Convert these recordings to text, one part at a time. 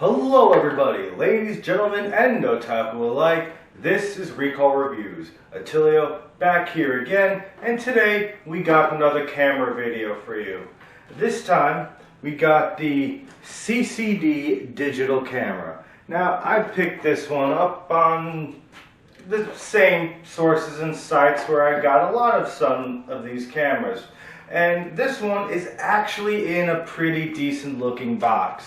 Hello everybody, ladies, gentlemen, and otaku alike. This is Recall Reviews. Attilio back here again, and today we got another camera video for you. This time we got the CCD digital camera. Now I picked this one up on the same sources and sites where I got a lot of some of these cameras. And this one is actually in a pretty decent looking box.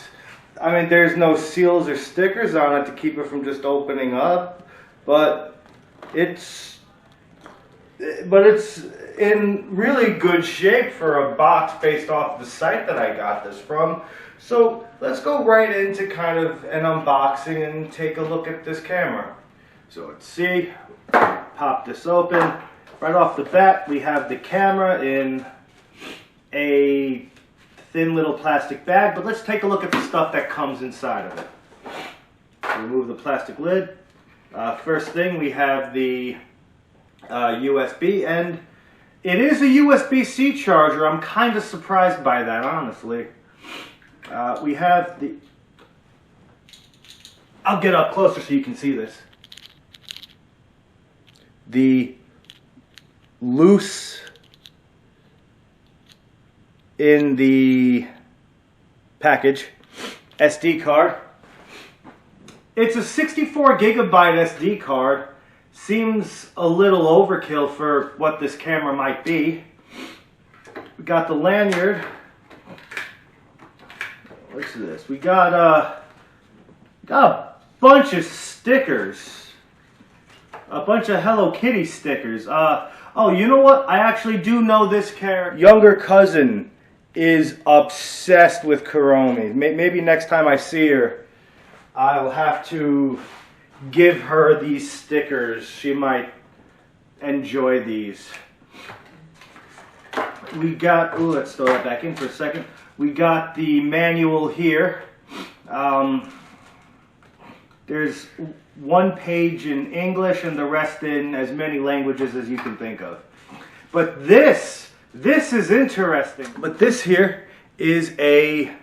I mean, there's no seals or stickers on it to keep it from just opening up, but it's in really good shape for a box based off the site that I got this from. So let's go right into kind of an unboxing and take a look at this camera. So let's see, pop this open. Right off the bat, we have the camera in a thin little plastic bag, but let's take a look at the stuff that comes inside of it. Remove the plastic lid. First thing, we have the USB, and it is a USB-C charger. I'm kind of surprised by that, honestly. We have the... I'll get up closer so you can see this. The loose in the package SD card. It's a 64 gigabyte SD card. Seems a little overkill for what this camera might be. We got the lanyard. What's this? We got a bunch of stickers. A bunch of Hello Kitty stickers. Oh, you know what? I actually do know this character. Younger cousin is obsessed with Kuromi. Maybe next time I see her, I'll have to give her these stickers. She might enjoy these. We got, ooh, let's throw that back in for a second. We got the manual here. There's one page in English and the rest in as many languages as you can think of. But this is interesting. But this here is a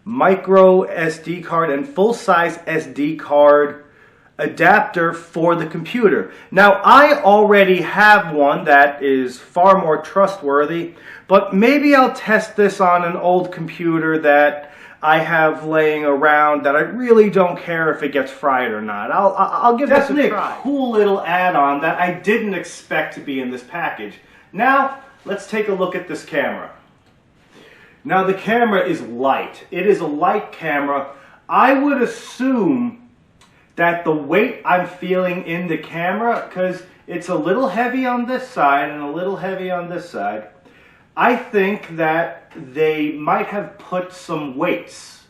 micro SD card and full-size SD card adapter for the computer. Now, I already have one that is far more trustworthy, but maybe I'll test this on an old computer that I have laying around that I really don't care if it gets fried or not. I'll give this a try. Cool little add-on that I didn't expect to be in this package. Now, let's take a look at this camera. Now, the camera is light. It is a light camera. I would assume that the weight I'm feeling in the camera, because it's a little heavy on this side and a little heavy on this side, I think that they might have put some weights,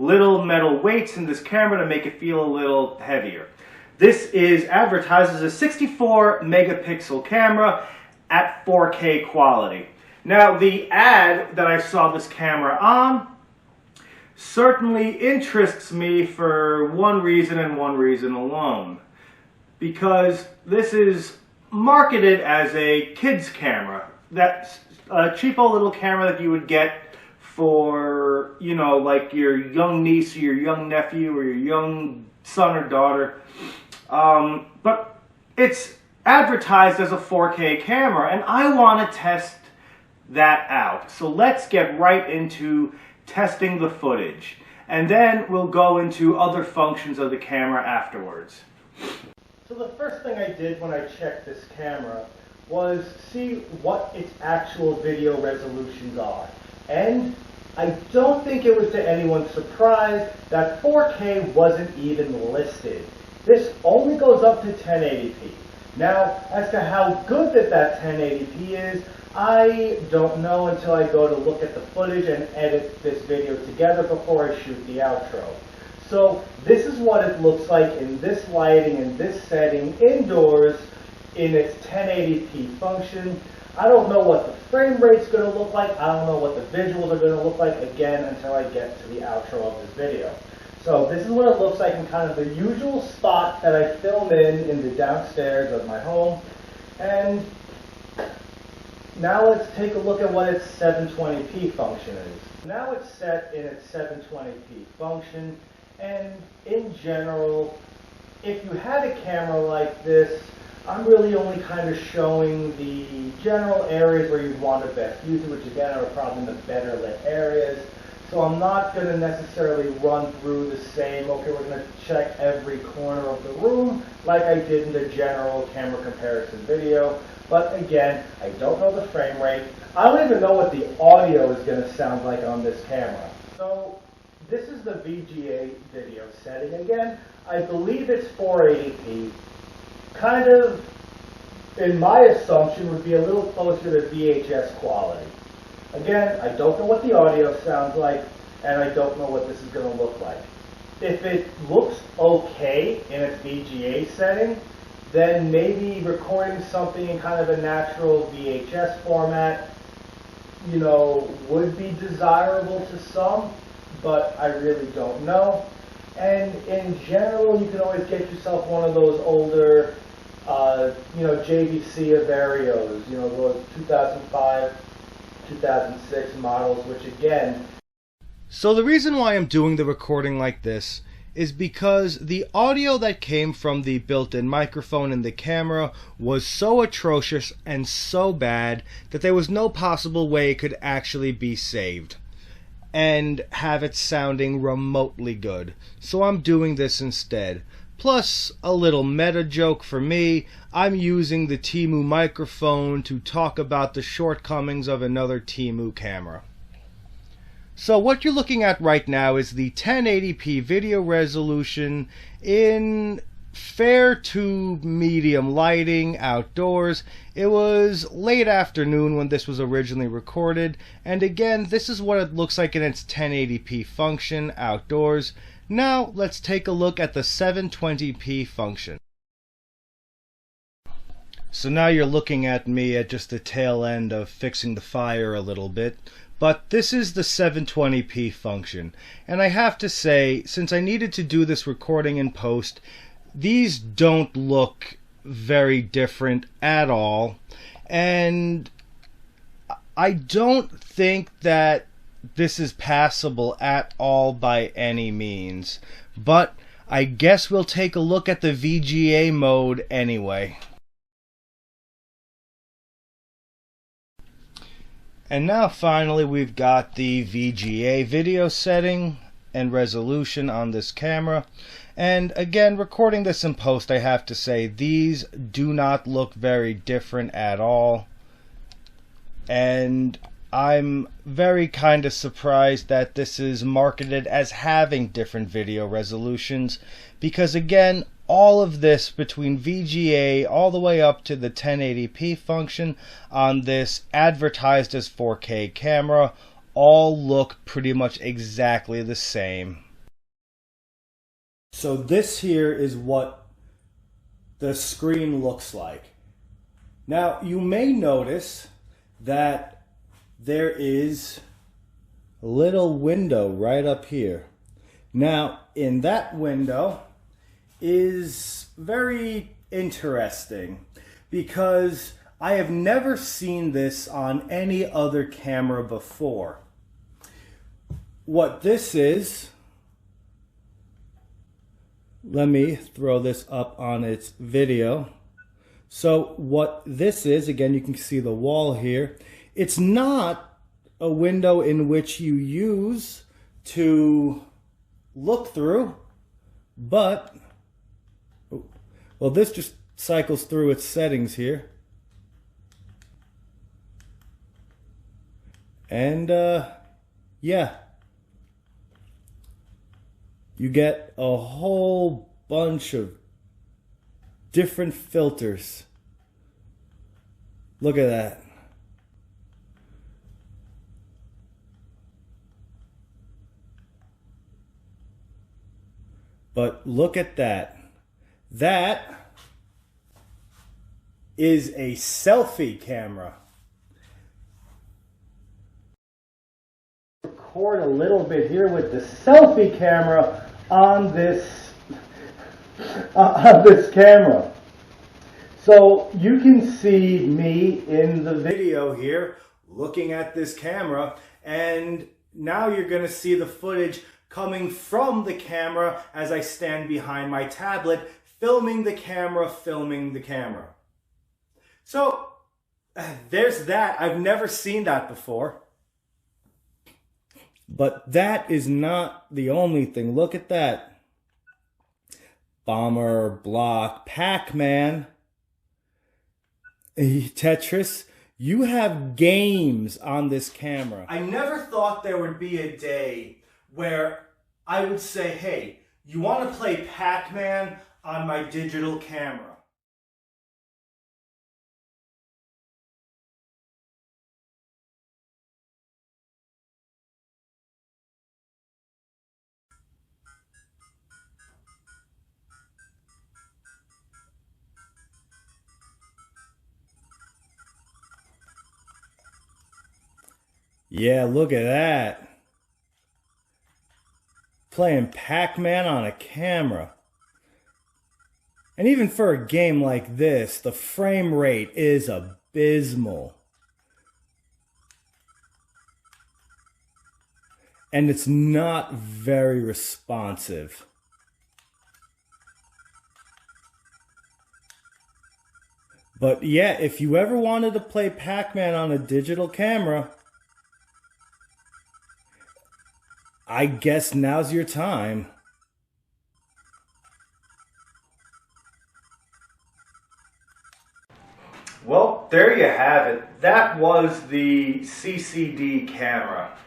little metal weights in this camera to make it feel a little heavier. This is advertised as a 64 megapixel camera at 4K quality. Now, the ad that I saw this camera on certainly interests me for one reason and one reason alone. Because this is marketed as a kid's camera. That's a cheapo little camera that you would get for, you know, like your young niece or your young nephew or your young son or daughter. But it's advertised as a 4K camera, and I want to test that out. So let's get right into testing the footage, and then we'll go into other functions of the camera afterwards. So the first thing I did when I checked this camera was see what its actual video resolutions are. And I don't think it was to anyone's surprise that 4K wasn't even listed. This only goes up to 1080p. Now, as to how good that 1080p is, I don't know until I go to look at the footage and edit this video together before I shoot the outro. So this is what it looks like in this lighting, in this setting, indoors, in its 1080p function. I don't know what the frame rate's going to look like. I don't know what the visuals are going to look like, again, until I get to the outro of this video. So this is what it looks like in kind of the usual spot that I film in the downstairs of my home. And now let's take a look at what its 720p function is. Now it's set in its 720p function, And in general, if you had a camera like this, I'm really only kind of showing the general areas where you'd want to best use it, which again are probably the better lit areas. So I'm not going to necessarily run through the same, okay, we're going to check every corner of the room like I did in the general camera comparison video. But again, I don't know the frame rate. I don't even know what the audio is going to sound like on this camera. So this is the VGA video setting. Again, I believe it's 480p. Kind of, in my assumption, would be a little closer to VHS quality. Again, I don't know what the audio sounds like, and I don't know what this is going to look like. If it looks okay in its VGA setting, then maybe recording something in kind of a natural VHS format, you know, would be desirable to some, but I really don't know. And in general, you can always get yourself one of those older, you know, JVC Averios, you know, those 2005, 2006 models, which again... So the reason why I'm doing the recording like this is because the audio that came from the built-in microphone in the camera was so atrocious and so bad that there was no possible way it could actually be saved and have it sounding remotely good. So I'm doing this instead. Plus, a little meta joke for me, I'm using the Temu microphone to talk about the shortcomings of another Temu camera. So what you're looking at right now is the 1080p video resolution in fair to medium lighting outdoors. It was late afternoon when this was originally recorded, and again, this is what it looks like in its 1080p function outdoors. Now let's take a look at the 720p function. So now you're looking at me at just the tail end of fixing the fire a little bit. But this is the 720p function. And I have to say, since I needed to do this recording in post, these don't look very different at all. And I don't think that this is passable at all by any means. But I guess we'll take a look at the VGA mode anyway. And now finally we've got the VGA video setting and resolution on this camera. And again, recording this in post, I have to say these do not look very different at all. And I'm very kind of surprised that this is marketed as having different video resolutions, because again, all of this between VGA all the way up to the 1080p function on this advertised as 4K camera all look pretty much exactly the same. So this here is what the screen looks like. Now you may notice that there is a little window right up here. Now in that window is very interesting because I have never seen this on any other camera before. What this is, let me throw this up on its video. So what this is, again, you can see the wall here. It's not a window in which you use to look through, but, well, this just cycles through its settings here. And, yeah. You get a whole bunch of different filters. Look at that. But look at that. That is a selfie camera. Record a little bit here with the selfie camera on this camera. So you can see me in the video here looking at this camera, and now you're going to see the footage coming from the camera as I stand behind my tablet, filming the camera, filming the camera. So, there's that. I've never seen that before. But that is not the only thing. Look at that. Bomber, Block, Pac-Man, Tetris. You have games on this camera. I never thought there would be a day where I would say, hey, you want to play Pac-Man on my digital camera? Yeah, look at that. Playing Pac-Man on a camera. And even for a game like this, the frame rate is abysmal. And it's not very responsive. But yeah, if you ever wanted to play Pac-Man on a digital camera, I guess now's your time. Well, there you have it. That was the CCD camera.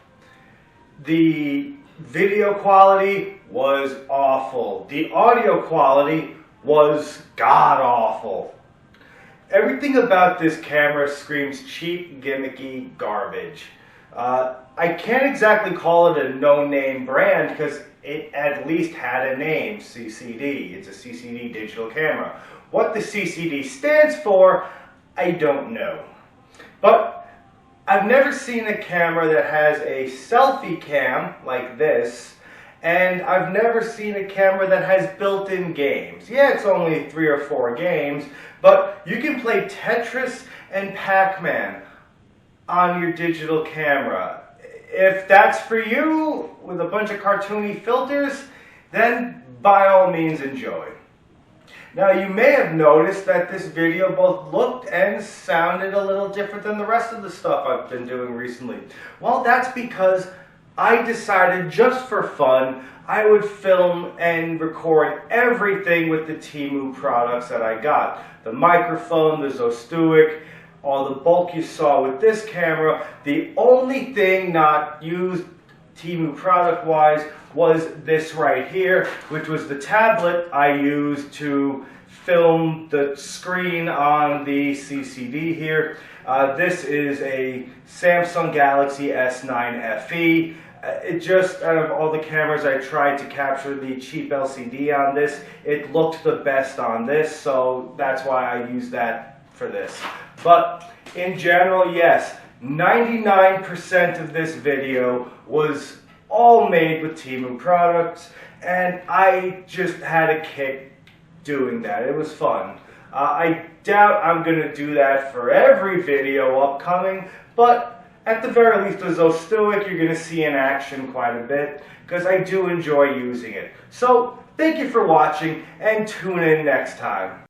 The video quality was awful. The audio quality was god-awful. Everything about this camera screams cheap, gimmicky garbage. I can't exactly call it a no-name brand because it at least had a name, CCD. It's a CCD digital camera. What the CCD stands for, I don't know. But I've never seen a camera that has a selfie cam like this, and I've never seen a camera that has built-in games. Yeah, it's only 3 or 4 games, but you can play Tetris and Pac-Man on your digital camera. If that's for you, with a bunch of cartoony filters, then by all means enjoy. Now you may have noticed that this video both looked and sounded a little different than the rest of the stuff I've been doing recently. Well, that's because I decided just for fun, I would film and record everything with the Temu products that I got. The microphone, the Zostuic, all the bulk you saw with this camera. The only thing not used Temu product-wise was this right here, which was the tablet I used to film the screen on the CCD here. This is a Samsung Galaxy S9 FE. It just, out of all the cameras I tried to capture the cheap LCD on this, it looked the best on this, so that's why I used that for this. But in general, yes, 99% of this video was all made with Temu products, and I just had a kick doing that. It was fun. I doubt I'm going to do that for every video upcoming, but at the very least, the Zostuic you're going to see in action quite a bit, because I do enjoy using it. So, thank you for watching, and tune in next time.